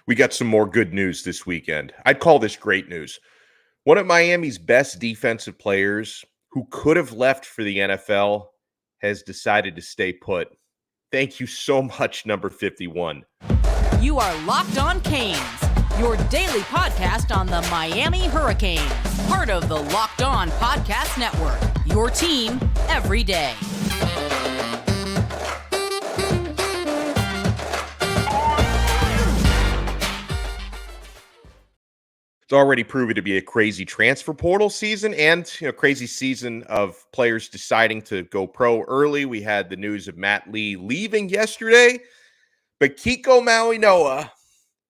We got some more good news this weekend. I'd call this great news. One of Miami's best defensive players who could have left for the NFL has decided to stay put. Thank you so much, number 51. You are Locked On Canes, your daily podcast on the Miami Hurricanes, part of the Locked On Podcast Network, your team every day. It's already proven to be a crazy transfer portal season and crazy season of players deciding to go pro early. We had the news of Matt Lee leaving yesterday, but Kiko Mauigoa,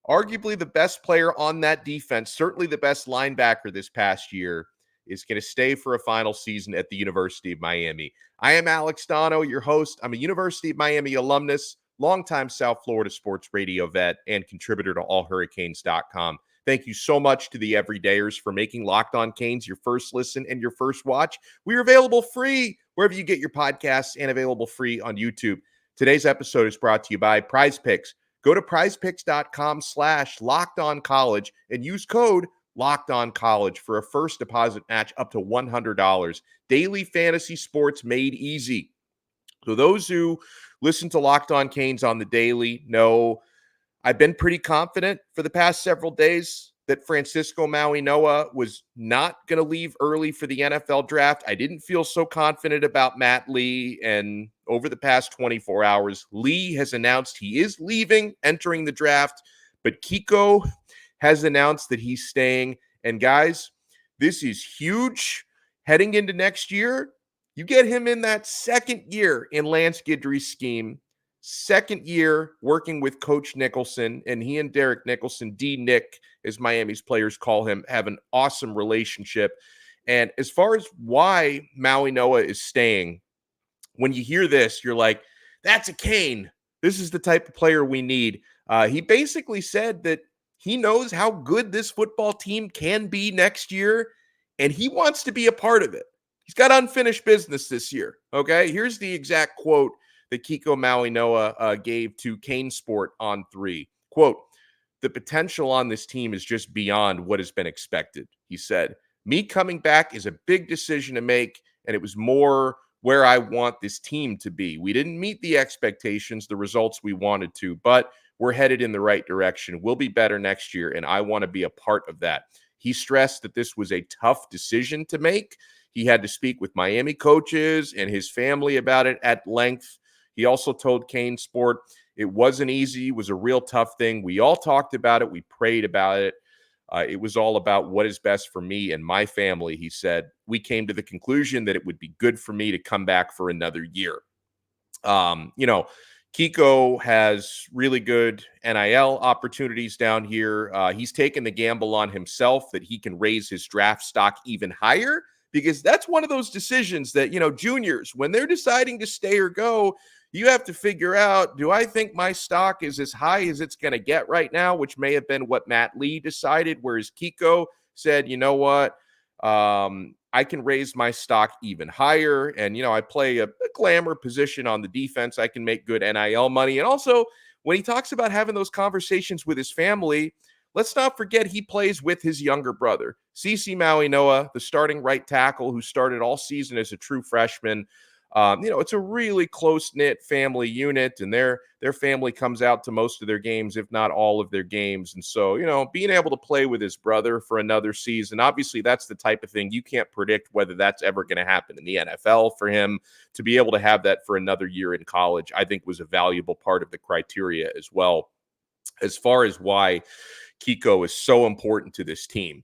arguably the best player on that defense, certainly the best linebacker this past year, is going to stay for a final season at the University of Miami. I am Alex Donno, your host. I'm a University of Miami alumnus, longtime South Florida sports radio vet, and contributor to allhurricanes.com. Thank you so much to the everydayers for making Locked On Canes your first listen and your first watch. We are available free wherever you get your podcasts and available free on YouTube. Today's episode is brought to you by Prize Picks. Go to prizepicks.com/lockedoncollege and use code LOCKEDONCollege for a first deposit match up to $100. Daily fantasy sports made easy. So those who listen to Locked On Canes on the daily know I've been pretty confident for the past several days that Francisco Mauigoa was not going to leave early for the NFL draft. I didn't feel so confident about Matt Lee, and over the past 24 hours, Lee has announced he is leaving, entering the draft, but Kiko has announced that he's staying. And guys, this is huge. Heading into next year, you get him in that second year in Lance Guidry's scheme. Second year working with Coach Nicholson, and he and Derek Nicholson, D-Nick, as Miami's players call him, have an awesome relationship. And as far as why Mauigoa is staying, when you hear this, you're like, that's a Cane. This is the type of player we need. He basically said that he knows how good this football team can be next year, and he wants to be a part of it. He's got unfinished business this year, okay? Here's the exact quote that Kiko Mauigoa gave to Cane Sport on 3. Quote, "The potential on this team is just beyond what has been expected," he said. "Me coming back is a big decision to make, and it was more where I want this team to be. We didn't meet the expectations, the results we wanted to, but we're headed in the right direction. We'll be better next year, and I want to be a part of that." He stressed that this was a tough decision to make. He had to speak with Miami coaches and his family about it at length. He also told Cane Sport it wasn't easy. It was a real tough thing. We all talked about it. We prayed about it. It was all about what is best for me and my family, he said. We came to the conclusion that it would be good for me to come back for another year. Kiko has really good NIL opportunities down here. He's taken the gamble on himself that he can raise his draft stock even higher, because that's one of those decisions that, juniors, when they're deciding to stay or go, you have to figure out, do I think my stock is as high as it's going to get right now, which may have been what Matt Lee decided, whereas Kiko said, you know what, I can raise my stock even higher. And, I play a glamour position on the defense. I can make good NIL money. And also, when he talks about having those conversations with his family, let's not forget he plays with his younger brother, CeCe Mauigoa, the starting right tackle who started all season as a true freshman. It's a really close-knit family unit, and their family comes out to most of their games, if not all of their games. And so, being able to play with his brother for another season, obviously that's the type of thing you can't predict whether that's ever going to happen in the NFL for him. To be able to have that for another year in college, I think was a valuable part of the criteria as well. As far as why Kiko is so important to this team,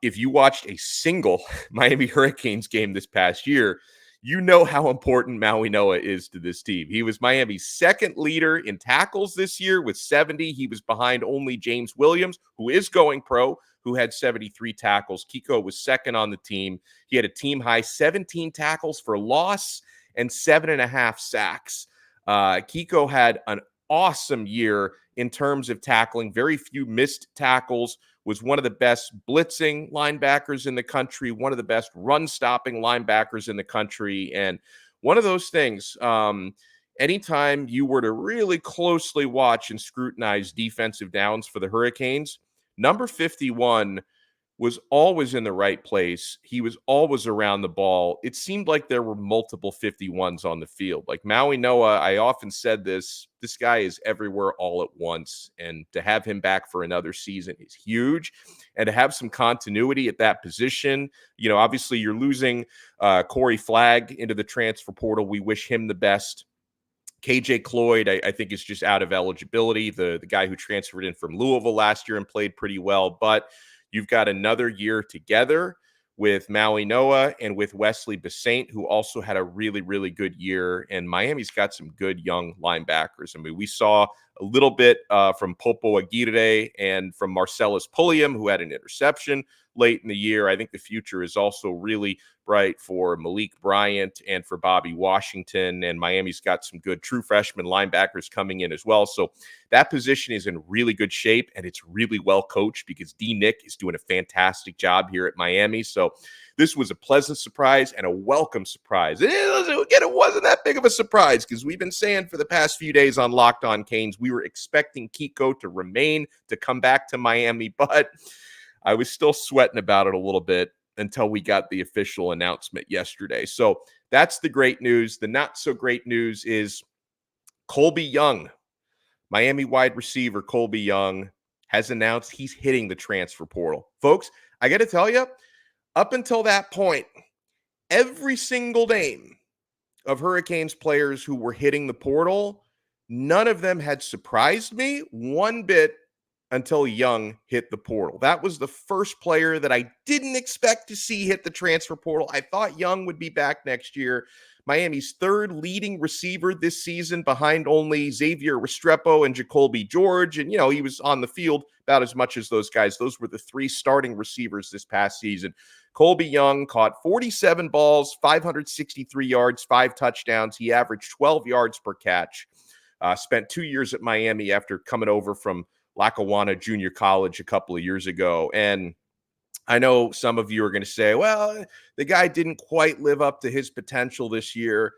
if you watched a single Miami Hurricanes game this past year, you know how important Mauigoa is to this team. He was Miami's second leader in tackles this year with 70. He was behind only James Williams, who is going pro, who had 73 tackles. Kiko was second on the team. He had a team-high 17 tackles for loss and 7.5 sacks. Kiko had an awesome year in terms of tackling. Very few missed tackles. Was one of the best blitzing linebackers in the country, one of the best run-stopping linebackers in the country. And one of those things, anytime you were to really closely watch and scrutinize defensive downs for the Hurricanes, number 51 was always in the right place. He was always around the ball. It seemed like there were multiple 51s on the field. Like Mauigoa, I often said this guy is everywhere all at once. And to have him back for another season is huge. And to have some continuity at that position, obviously you're losing Corey Flagg into the transfer portal. We wish him the best. KJ Cloyd, I think, is just out of eligibility. The guy who transferred in from Louisville last year and played pretty well. But you've got another year together with Mauigoa and with Wesley Basaint, who also had a really, really good year. And Miami's got some good young linebackers. I mean, we saw a little bit from Popo Aguirre and from Marcellus Pulliam, who had an interception late in the year. I think the future is also really bright for Malik Bryant and for Bobby Washington. And Miami's got some good true freshman linebackers coming in as well. So that position is in really good shape, and it's really well coached because D. Nick is doing a fantastic job here at Miami. So this was a pleasant surprise and a welcome surprise. It wasn't that big of a surprise because we've been saying for the past few days on Locked On Canes, we were expecting Kiko to remain, to come back to Miami, but I was still sweating about it a little bit until we got the official announcement yesterday. So that's the great news. The not so great news is Colbie Young, Miami wide receiver Colbie Young, has announced he's hitting the transfer portal. Folks, I got to tell you, up until that point, every single name of Hurricanes players who were hitting the portal, none of them had surprised me one bit until Young hit the portal. That was the first player that I didn't expect to see hit the transfer portal. I thought Young would be back next year. Miami's third leading receiver this season behind only Xavier Restrepo and Jacoby George. And, he was on the field about as much as those guys. Those were the three starting receivers this past season. Colbie Young caught 47 balls, 563 yards, 5 touchdowns. He averaged 12 yards per catch. Spent 2 years at Miami after coming over from Lackawanna Junior College a couple of years ago. And I know some of you are going to say, well, the guy didn't quite live up to his potential this year.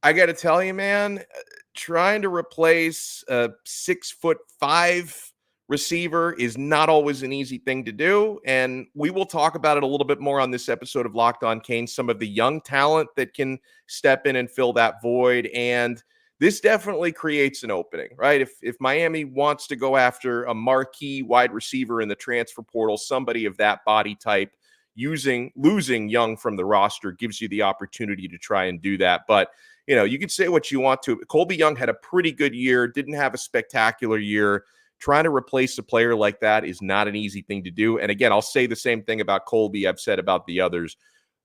I got to tell you, man, trying to replace a 6'5" receiver is not always an easy thing to do. And we will talk about it a little bit more on this episode of Locked On Canes, some of the young talent that can step in and fill that void. And this definitely creates an opening, right? If Miami wants to go after a marquee wide receiver in the transfer portal, somebody of that body type, losing Young from the roster gives you the opportunity to try and do that. But, you can say what you want to. Colbie Young had a pretty good year, didn't have a spectacular year. Trying to replace a player like that is not an easy thing to do. And again, I'll say the same thing about Colbie I've said about the others.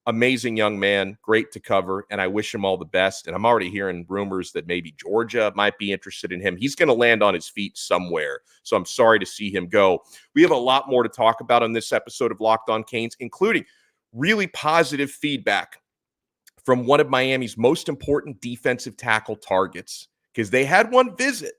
Amazing young man, great to cover, and I wish him all the best. And I'm already hearing rumors that maybe Georgia might be interested in him. He's going to land on his feet somewhere, so I'm sorry to see him go. We have a lot more to talk about on this episode of Locked On Canes, including really positive feedback from one of Miami's most important defensive tackle targets, because they had one visit.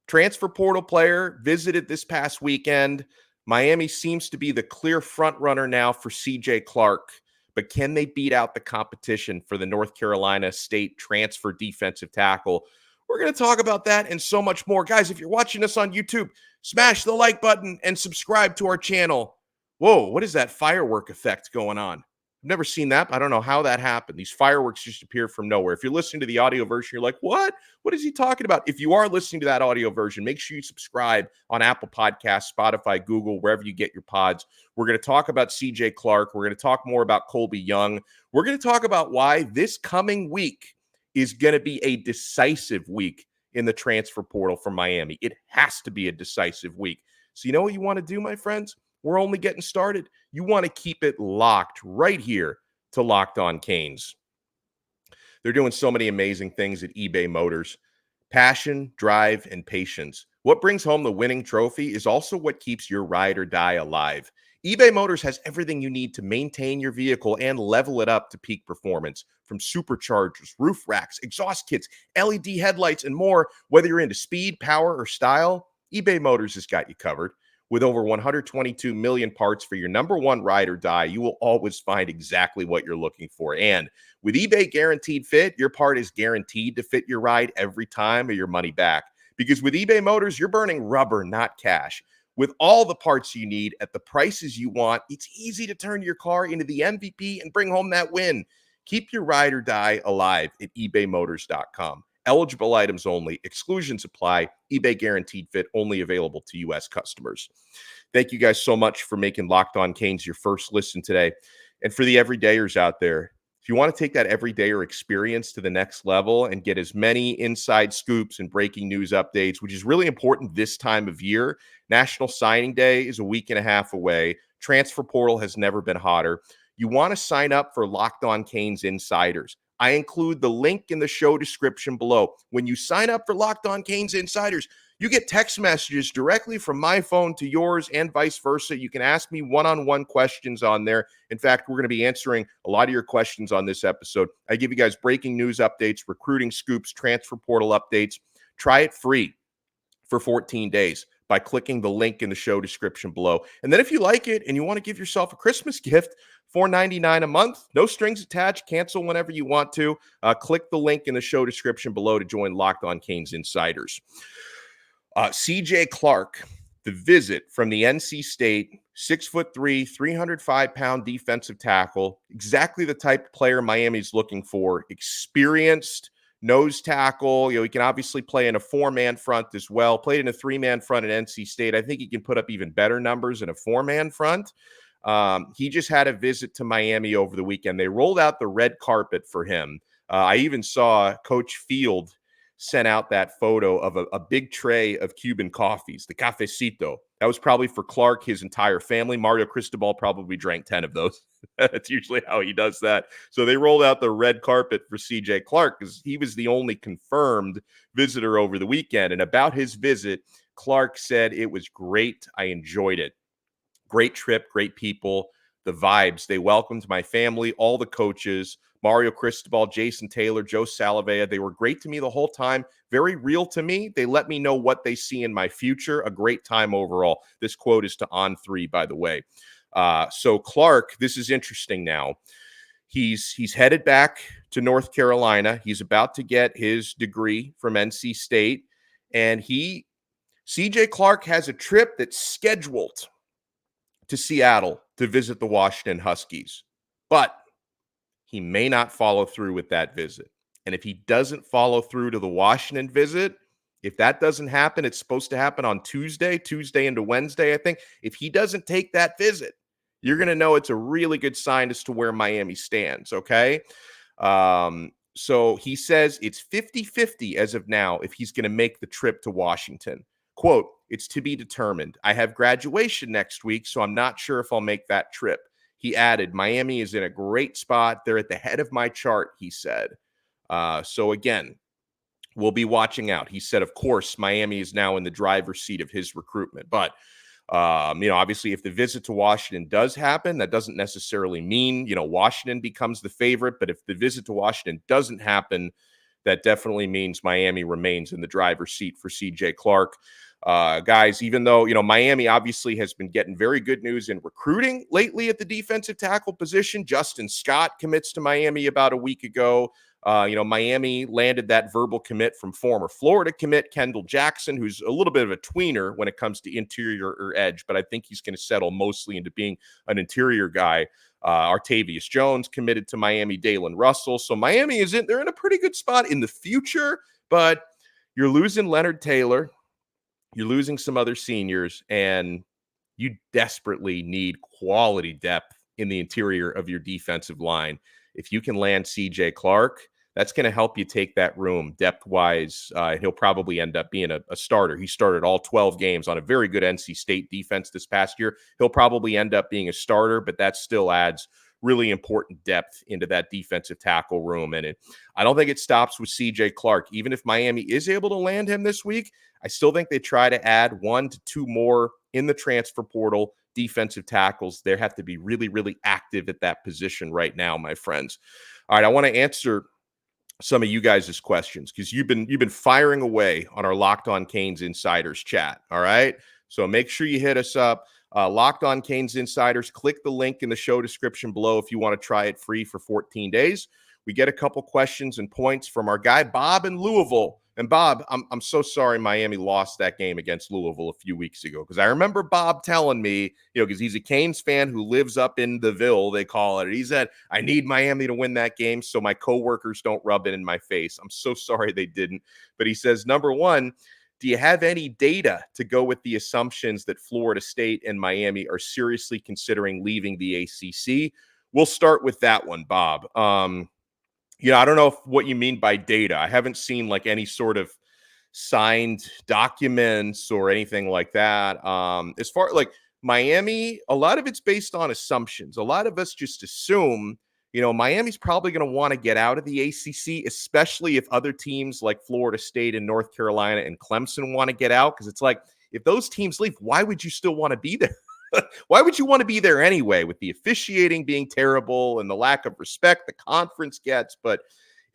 Transfer portal player visited this past weekend. Miami seems to be the clear front runner now for CJ Clark. But can they beat out the competition for the North Carolina State transfer defensive tackle? We're going to talk about that and so much more. Guys, if you're watching us on YouTube, smash the like button and subscribe to our channel. Whoa, what is that firework effect going on? I've never seen that. I don't know how that happened. These fireworks just appear from nowhere. If you're listening to the audio version, you're like, what? What is he talking about? If you are listening to that audio version, make sure you subscribe on Apple Podcasts, Spotify, Google, wherever you get your pods. We're going to talk about CJ Clark. We're going to talk more about Colbie Young. We're going to talk about why this coming week is going to be a decisive week in the transfer portal for Miami. It has to be a decisive week. So you know what you want to do, my friends? We're only getting started. You want to keep it locked right here to Locked On Canes. They're doing so many amazing things at eBay Motors. Passion, drive, and patience. What brings home the winning trophy is also what keeps your ride or die alive. eBay Motors has everything you need to maintain your vehicle and level it up to peak performance. From superchargers, roof racks, exhaust kits, LED headlights, and more. Whether you're into speed, power, or style, eBay Motors has got you covered. With over 122 million parts for your number one ride or die, you will always find exactly what you're looking for. And with eBay Guaranteed Fit, your part is guaranteed to fit your ride every time or your money back. Because with eBay Motors, you're burning rubber, not cash. With all the parts you need at the prices you want, it's easy to turn your car into the MVP and bring home that win. Keep your ride or die alive at ebaymotors.com. Eligible items only. Exclusions apply. eBay Guaranteed Fit only available to U.S. customers. Thank you guys so much for making Locked On Canes your first listen today. And for the everydayers out there, if you want to take that everydayer experience to the next level and get as many inside scoops and breaking news updates, which is really important this time of year, National Signing Day is a week and a half away. Transfer portal has never been hotter. You want to sign up for Locked On Canes Insiders. I include the link in the show description below. When you sign up for Locked On Canes Insiders, you get text messages directly from my phone to yours and vice versa. You can ask me one-on-one questions on there. In fact, we're going to be answering a lot of your questions on this episode. I give you guys breaking news updates, recruiting scoops, transfer portal updates. Try it free for 14 days by clicking the link in the show description below. And then if you like it and you want to give yourself a Christmas gift, $4.99 a month, no strings attached, cancel whenever you want to. Click the link in the show description below to join Locked On Canes Insiders. CJ Clark, the visit from the NC State, 6'3", 305-pound defensive tackle, exactly the type of player Miami's looking for. Experienced nose tackle. He can obviously play in a four-man front as well. Played in a three-man front at NC State. I think he can put up even better numbers in a four-man front. He just had a visit to Miami over the weekend. They rolled out the red carpet for him. I even saw Coach Field sent out that photo of a big tray of Cuban coffees, the cafecito. That was probably for Clark, his entire family. Mario Cristobal probably drank 10 of those. That's usually how he does that. So they rolled out the red carpet for CJ Clark because he was the only confirmed visitor over the weekend. And about his visit, Clark said, "It was great. I enjoyed it. Great trip, great people, the vibes. They welcomed my family, all the coaches, Mario Cristobal, Jason Taylor, Joe Salavea. They were great to me the whole time, very real to me. They let me know what they see in my future. A great time overall." This quote is to On3, by the way. So Clark, this is interesting now. He's headed back to North Carolina. He's about to get his degree from NC State. And CJ Clark has a trip that's scheduled to Seattle to visit the Washington Huskies. But he may not follow through with that visit. And if he doesn't follow through to the Washington visit, if that doesn't happen, it's supposed to happen on Tuesday into Wednesday, I think. If he doesn't take that visit, you're going to know it's a really good sign as to where Miami stands, okay? So he says it's 50-50 as of now if he's going to make the trip to Washington. Quote, "It's to be determined. I have graduation next week, so I'm not sure if I'll make that trip." He added, "Miami is in a great spot. They're at the head of my chart," he said. So again, we'll be watching out. He said, of course, Miami is now in the driver's seat of his recruitment. But, obviously, if the visit to Washington does happen, that doesn't necessarily mean, Washington becomes the favorite. But if the visit to Washington doesn't happen, that definitely means Miami remains in the driver's seat for CJ Clark. Guys, even though, Miami obviously has been getting very good news in recruiting lately at the defensive tackle position. Justin Scott commits to Miami about a week ago. Miami landed that verbal commit from former Florida commit Kendall Jackson, who's a little bit of a tweener when it comes to interior or edge, but I think he's going to settle mostly into being an interior guy. Artavius Jones committed to Miami, Dalen Russell. So Miami they're in a pretty good spot in the future, but you're losing Leonard Taylor. You're losing some other seniors, and you desperately need quality depth in the interior of your defensive line. If you can land CJ Clark, that's going to help you take that room depth-wise. He'll probably end up being a starter. He started all 12 games on a very good NC State defense this past year. He'll probably end up being a starter, but that still adds really important depth into that defensive tackle room. And I don't think it stops with CJ Clark. Even if Miami is able to land him this week, I still think they try to add 1 to 2 more in the transfer portal defensive tackles. They have to be really, really active at that position right now, my friends. All right, I want to answer some of you guys' questions, because you've been firing away on our Locked On Canes Insiders chat. All right. So make sure you hit us up. Locked On Canes Insiders. Click the link in the show description below if you want to try it free for 14 days. We get a couple questions and points from our guy Bob in Louisville. And Bob, I'm so sorry Miami lost that game against Louisville a few weeks ago, because I remember Bob telling me, because he's a Canes fan who lives up in the Ville, they call it. He said, I need Miami to win that game so my coworkers don't rub it in my face. I'm so sorry they didn't. But he says, number one, do you have any data to go with the assumptions that Florida State and Miami are seriously considering leaving the ACC? We'll start with that one, Bob. I don't know what you mean by data. I haven't seen like any sort of signed documents or anything like that. As far like Miami, a lot of it's based on assumptions. A lot of us just assume, Miami's probably going to want to get out of the ACC, especially if other teams like Florida State and North Carolina and Clemson want to get out. Because it's like, if those teams leave, why would you still want to be there? Why would you want to be there anyway, with the officiating being terrible and the lack of respect the conference gets? But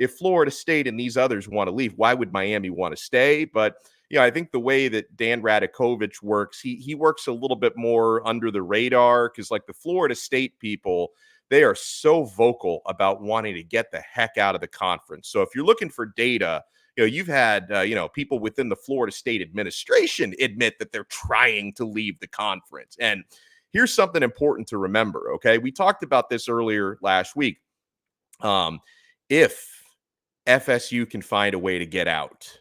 if Florida State and these others want to leave, why would Miami want to stay? But, I think the way that Dan Radakovich works, he works a little bit more under the radar, because like the Florida State people, they are so vocal about wanting to get the heck out of the conference. So if you're looking for data, you've had, people within the Florida State administration admit that they're trying to leave the conference. And here's something important to remember, okay? We talked about this earlier last week. If FSU can find a way to get out,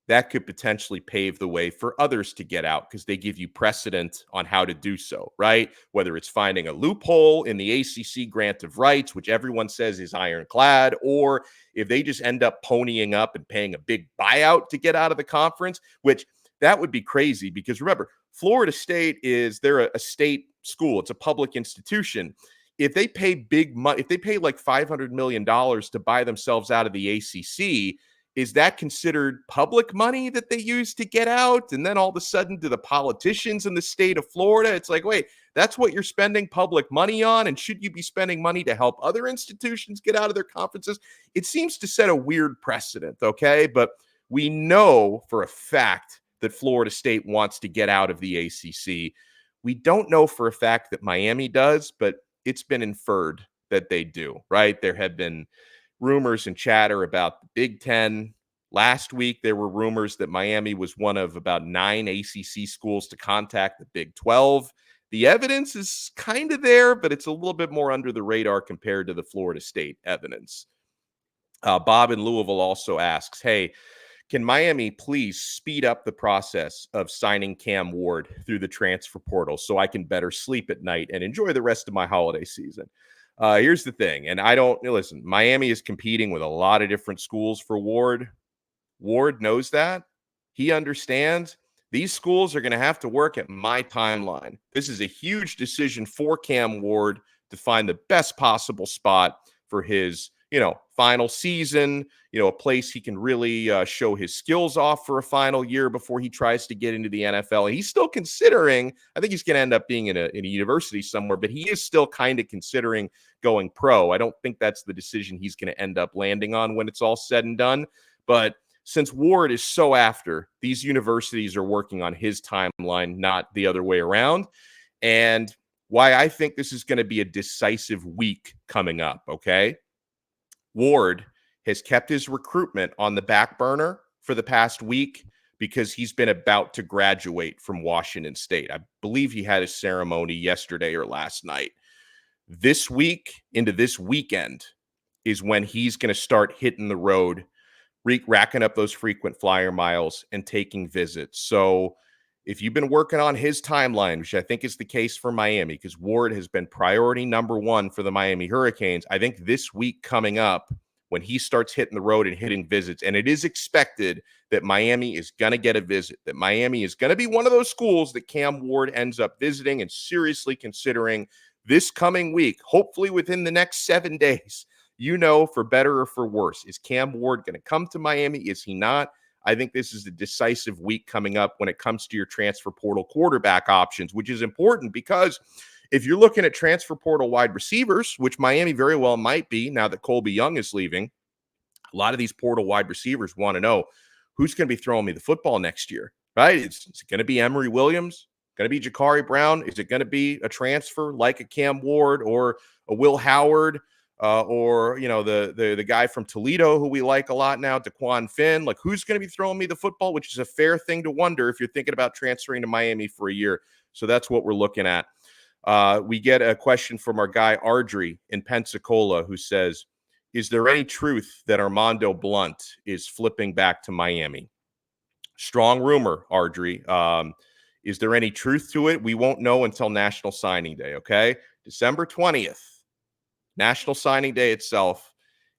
that could potentially pave the way for others to get out, because they give you precedent on how to do so, right? Whether it's finding a loophole in the ACC grant of rights, which everyone says is ironclad, or if they just end up ponying up and paying a big buyout to get out of the conference, which that would be crazy, because remember, Florida State they're a state school. It's a public institution. If they pay big money, if they pay like $500 million to buy themselves out of the ACC, is that considered public money that they use to get out? And then all of a sudden, to the politicians in the state of Florida, it's like, wait, that's what you're spending public money on? And should you be spending money to help other institutions get out of their conferences? It seems to set a weird precedent, okay? But we know for a fact that Florida State wants to get out of the ACC. We don't know for a fact that Miami does, but it's been inferred that they do, right? There have been rumors and chatter about the Big Ten. Last week, there were rumors that Miami was one of about 9 ACC schools to contact the Big 12. The evidence is kind of there, but it's a little bit more under the radar compared to the Florida State evidence. Bob in Louisville also asks, hey, can Miami please speed up the process of signing Cam Ward through the transfer portal so I can better sleep at night and enjoy the rest of my holiday season? Here's the thing, and listen, Miami is competing with a lot of different schools for Ward. Ward knows that. He understands these schools are going to have to work at my timeline. This is a huge decision for Cam Ward to find the best possible spot for his, final season, a place he can really show his skills off for a final year before he tries to get into the NFL. And he's still considering, I think he's going to end up being in a university somewhere, but he is still kind of considering going pro. I don't think that's the decision he's going to end up landing on when it's all said and done. But since Ward is so after, these universities are working on his timeline, not the other way around. And why I think this is going to be a decisive week coming up, okay? Ward has kept his recruitment on the back burner for the past week because he's been about to graduate from Washington State. I believe he had a ceremony yesterday or last night. This week into this weekend is when he's going to start hitting the road, racking up those frequent flyer miles and taking visits. So if you've been working on his timeline, which I think is the case for Miami, because Ward has been priority number 1 for the Miami Hurricanes, I think this week coming up, when he starts hitting the road and hitting visits, and it is expected that Miami is going to get a visit, that Miami is going to be one of those schools that Cam Ward ends up visiting and seriously considering this coming week, hopefully within the next 7 days, for better or for worse. Is Cam Ward going to come to Miami? Is he not? I think this is a decisive week coming up when it comes to your transfer portal quarterback options, which is important because if you're looking at transfer portal wide receivers, which Miami very well might be now that Colbie Young is leaving, A lot of these portal wide receivers want to know who's going to be throwing me the football next year, right? Is it going to be Emory Williams? Going to be Ja'Cory Brown? Is it going to be a transfer like a Cam Ward or a Will Howard? Or the guy from Toledo who we like a lot now, DeQuan Finn. Like, who's going to be throwing me the football? Which is a fair thing to wonder if you're thinking about transferring to Miami for a year. So that's what we're looking at. We get a question from our guy Ardrey in Pensacola, who says, "Is there any truth that Armando Blunt is flipping back to Miami?" Strong rumor, Ardrey. Is there any truth to it? We won't know until National Signing Day. Okay, December 20th. National Signing Day itself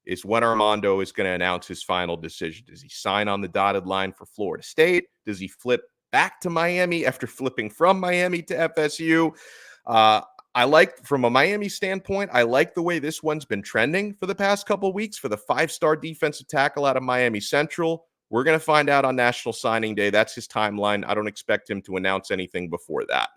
is when Armando is going to announce his final decision. Does he sign on the dotted line for Florida State? Does he flip back to Miami after flipping from Miami to FSU? I like, from a Miami standpoint, I like the way this one's been trending for the past couple of weeks for the 5-star defensive tackle out of Miami Central. We're going to find out on National Signing Day. That's his timeline. I don't expect him to announce anything before that.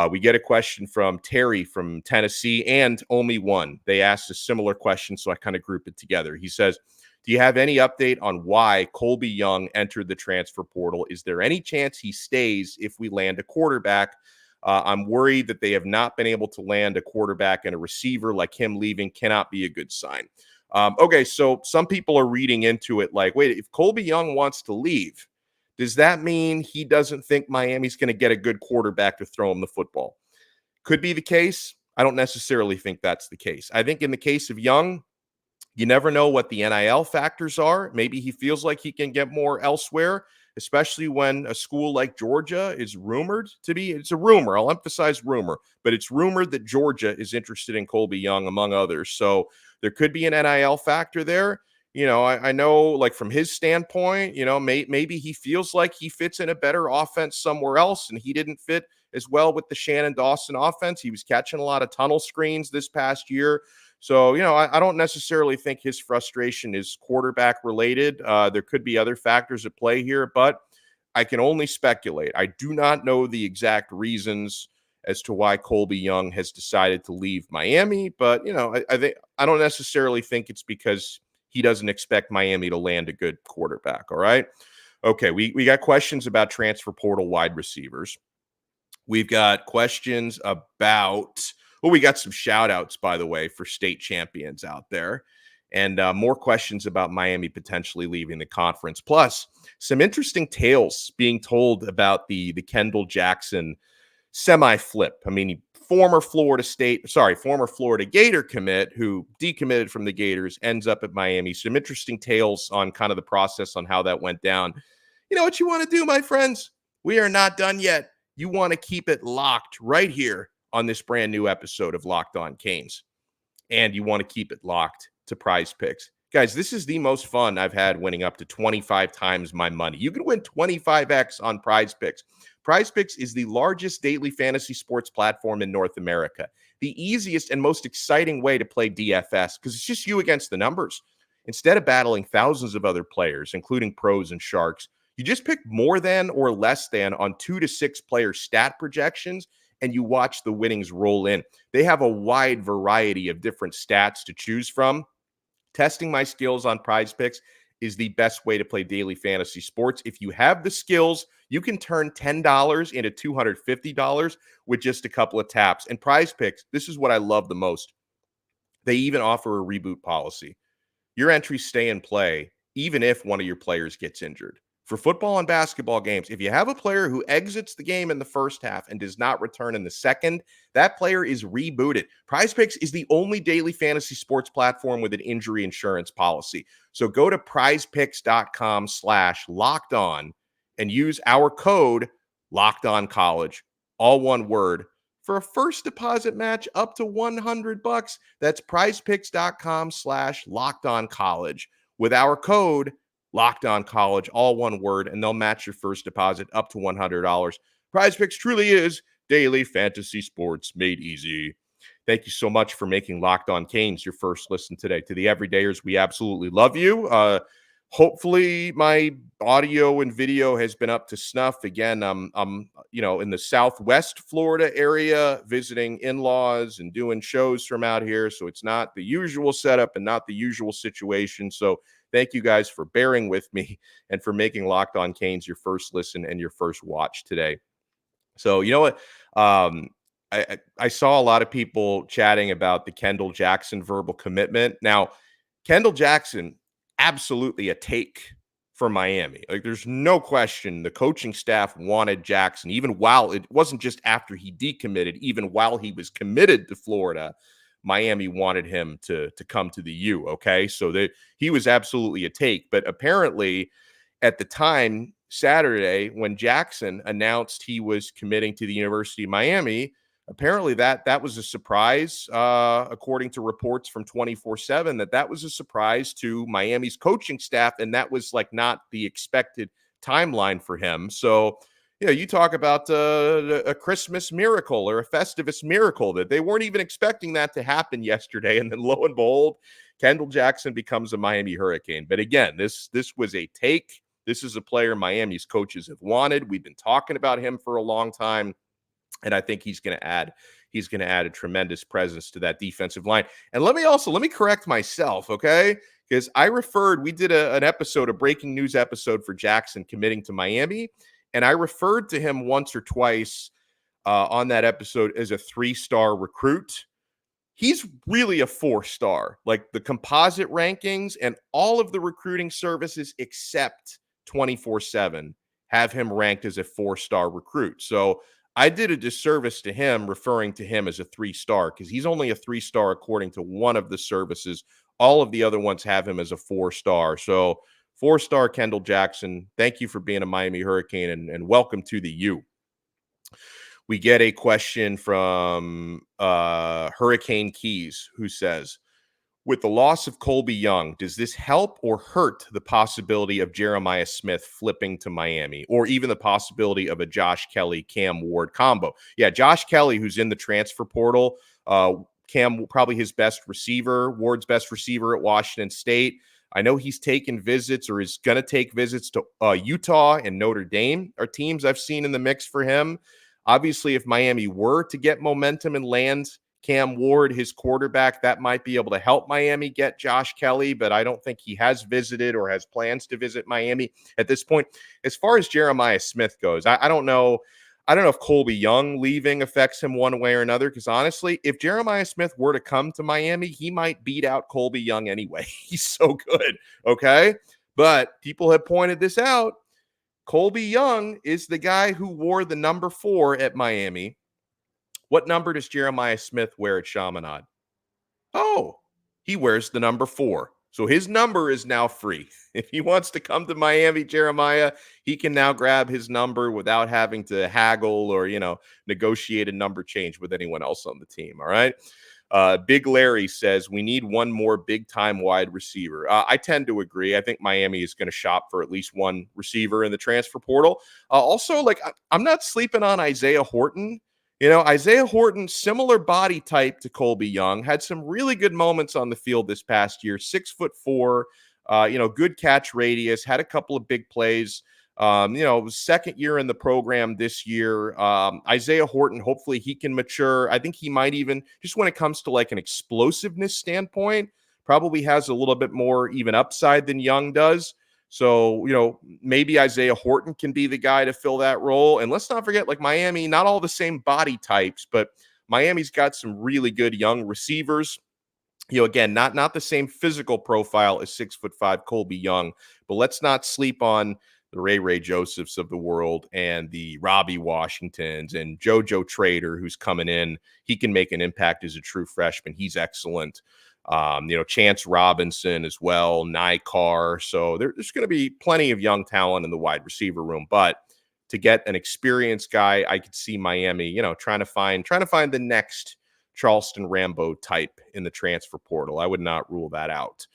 We get a question from Terry from Tennessee and Omi One. They asked a similar question, so I kind of group it together. He says, "Do you have any update on why Colbie Young entered the transfer portal? Is there any chance he stays if we land a quarterback? I'm worried that they have not been able to land a quarterback, and a receiver like him leaving cannot be a good sign." Okay, so some people are reading into it like, wait, if Colbie Young wants to leave, does that mean he doesn't think Miami's going to get a good quarterback to throw him the football? Could be the case. I don't necessarily think that's the case. I think in the case of Young, you never know what the NIL factors are. Maybe he feels like he can get more elsewhere, especially when a school like Georgia is rumored to be. It's a rumor. I'll emphasize rumor, but it's rumored that Georgia is interested in Colbie Young, among others. So there could be an NIL factor there. I know, like, from his standpoint, maybe he feels like he fits in a better offense somewhere else, and he didn't fit as well with the Shannon Dawson offense. He was catching a lot of tunnel screens this past year. So, I don't necessarily think his frustration is quarterback related. There could be other factors at play here, but I can only speculate. I do not know the exact reasons as to why Colbie Young has decided to leave Miami, but, I don't necessarily think it's because he doesn't expect Miami to land a good quarterback. All right. Okay. We got questions about transfer portal wide receivers. We've got questions about, we got some shout outs, by the way, for state champions out there, and more questions about Miami potentially leaving the conference. Plus some interesting tales being told about the Kendall Jackson semi-flip. I mean, former Florida Gator commit who decommitted from the Gators ends up at Miami. Some interesting tales on kind of the process on how that went down. You know what you want to do, my friends? We are not done yet. You want to keep it locked right here on this brand new episode of Locked On Canes. And you want to keep it locked to Prize Picks. Guys, this is the most fun I've had, winning up to 25 times my money. You can win 25x on Prize Picks. Prize Picks is the largest daily fantasy sports platform in North America. The easiest and most exciting way to play DFS, because it's just you against the numbers. Instead of battling thousands of other players, including pros and sharks, you just pick more than or less than on 2 to 6 player stat projections, and you watch the winnings roll in. They have a wide variety of different stats to choose from. Testing my skills on Prize Picks is the best way to play daily fantasy sports. If you have the skills, you can turn $10 into $250 with just a couple of taps. And Prize Picks, this is what I love the most. They even offer a reboot policy. Your entries stay in play even if one of your players gets injured. For football and basketball games, if you have a player who exits the game in the first half and does not return in the second, that player is rebooted. Prize Picks is the only daily fantasy sports platform with an injury insurance policy. So go to prizepicks.com/lockedon and use our code LOCKEDONCollege, all one word, for a first deposit match up to $100. That's prizepicks.com/lockedoncollege with our code Locked On College, all one word, and they'll match your first deposit up to $100. Prize Picks truly is daily fantasy sports made easy. Thank you so much for making Locked On Canes your first listen today. To the everydayers, we absolutely love you. hopefully my audio and video has been up to snuff. Again, I'm in the Southwest Florida area visiting in-laws and doing shows from out here. So it's not the usual setup and not the usual situation. So thank you guys for bearing with me and for making Locked On Canes your first listen and your first watch today. So you know what? I saw a lot of people chatting about the Kendall Jackson verbal commitment. Now, Kendall Jackson, absolutely a take for Miami. Like, there's no question the coaching staff wanted Jackson, even while it wasn't just after he decommitted, even while he was committed to Florida, Miami wanted him to come to the U. Okay. So that he was absolutely a take. But apparently, at the time, Saturday, when Jackson announced he was committing to the University of Miami, apparently that was a surprise, according to reports from 24/7, that was a surprise to Miami's coaching staff, and that was like not the expected timeline for him. So, you talk about a Christmas miracle or a Festivus miracle, that they weren't even expecting that to happen yesterday, and then lo and behold, Kendall Jackson becomes a Miami Hurricane. But again, this was a take. This is a player Miami's coaches have wanted. We've been talking about him for a long time, and I think he's going to add a tremendous presence to that defensive line. And let me correct myself, okay? Because we did an episode, a breaking news episode for Jackson committing to Miami, and I referred to him once or twice on that episode as a 3-star recruit. He's really a 4-star. Like, the composite rankings and all of the recruiting services except 24/7 have him ranked as a 4-star recruit. So I did a disservice to him referring to him as a 3-star, because he's only a 3-star according to one of the services. All of the other ones have him as a 4-star. So 4-star Kendall Jackson, thank you for being a Miami Hurricane, and welcome to the U. We get a question from Hurricane Keys, who says, with the loss of Colbie Young, does this help or hurt the possibility of Jeremiah Smith flipping to Miami, or even the possibility of a Josh Kelly, Cam Ward combo? Yeah, Josh Kelly, who's in the transfer portal, Cam, probably his best receiver, Ward's best receiver at Washington State. I know he's taken visits, or is going to take visits to Utah and Notre Dame, are teams I've seen in the mix for him. Obviously, if Miami were to get momentum and land Cam Ward, his quarterback, that might be able to help Miami get Josh Kelly, but I don't think he has visited or has plans to visit Miami at this point. As far as Jeremiah Smith goes, I don't know. I don't know if Colbie Young leaving affects him one way or another, because honestly, if Jeremiah Smith were to come to Miami, he might beat out Colbie Young anyway. He's so good, okay? But people have pointed this out. Colbie Young is the guy who wore the number 4 at Miami. What number does Jeremiah Smith wear at Chaminade? Oh, he wears the number 4. So his number is now free. If he wants to come to Miami, Jeremiah, he can now grab his number without having to haggle or, negotiate a number change with anyone else on the team. All right. Big Larry says we need one more big-time wide receiver. I tend to agree. I think Miami is going to shop for at least one receiver in the transfer portal. Also, I'm not sleeping on Isaiah Horton. Isaiah Horton, similar body type to Colbie Young, had some really good moments on the field this past year. 6'4", good catch radius, had a couple of big plays. Second year in the program this year. Isaiah Horton, hopefully he can mature. I think he might even, just when it comes to like an explosiveness standpoint, probably has a little bit more even upside than Young does. So, maybe Isaiah Horton can be the guy to fill that role. And let's not forget, like, Miami, not all the same body types, but Miami's got some really good young receivers. Again, not the same physical profile as 6'5" Colbie Young, but let's not sleep on the Ray Josephs of the world and the Robbie Washingtons and JoJo Trader, who's coming in. He can make an impact as a true freshman. He's excellent. Chance Robinson as well, Nykar. So there's going to be plenty of young talent in the wide receiver room, but to get an experienced guy, I could see Miami, trying to find the next Charleston Rambo type in the transfer portal. I would not rule that out.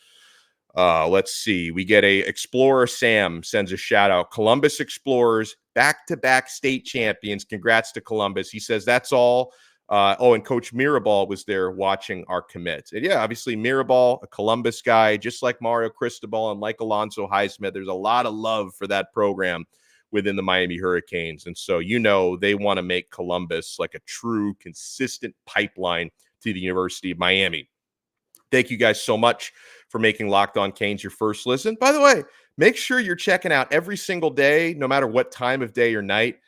Let's see. We get a Explorer Sam sends a shout out. Columbus Explorers, back-to-back state champions. Congrats to Columbus. He says that's all. And Coach Mirabal was there watching our commit. And yeah, obviously Mirabal, a Columbus guy, just like Mario Cristobal and like Alonzo Highsmith. There's a lot of love for that program within the Miami Hurricanes. And so, they want to make Columbus like a true, consistent pipeline to the University of Miami. Thank you guys so much for making Locked On Canes your first listen. By the way, make sure you're checking out every single day, no matter what time of day or night.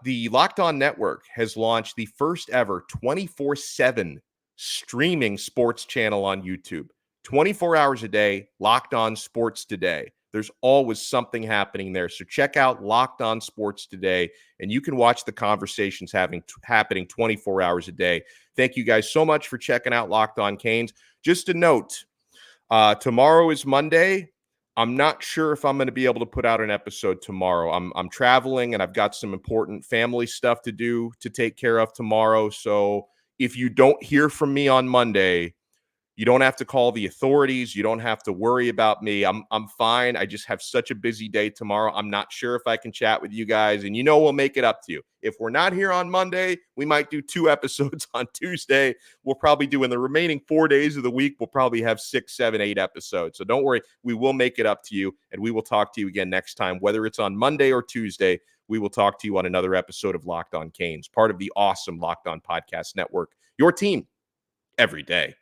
The Locked On Network has launched the first ever 24/7 streaming sports channel on YouTube. 24 hours a day, Locked On Sports Today. There's always something happening there. So check out Locked On Sports Today, and you can watch the conversations happening 24 hours a day. Thank you guys so much for checking out Locked On Canes. Just a note, tomorrow is Monday. I'm not sure if I'm going to be able to put out an episode tomorrow. I'm traveling and I've got some important family stuff to take care of tomorrow. So if you don't hear from me on Monday, you don't have to call the authorities. You don't have to worry about me. I'm fine. I just have such a busy day tomorrow. I'm not sure if I can chat with you guys, and we'll make it up to you. If we're not here on Monday, we might do 2 episodes on Tuesday. We'll probably do in the remaining 4 days of the week. We'll probably have 6, 7, 8 episodes. So don't worry. We will make it up to you, and we will talk to you again next time, whether it's on Monday or Tuesday. We will talk to you on another episode of Locked On Canes, part of the awesome Locked On Podcast Network. Your team every day.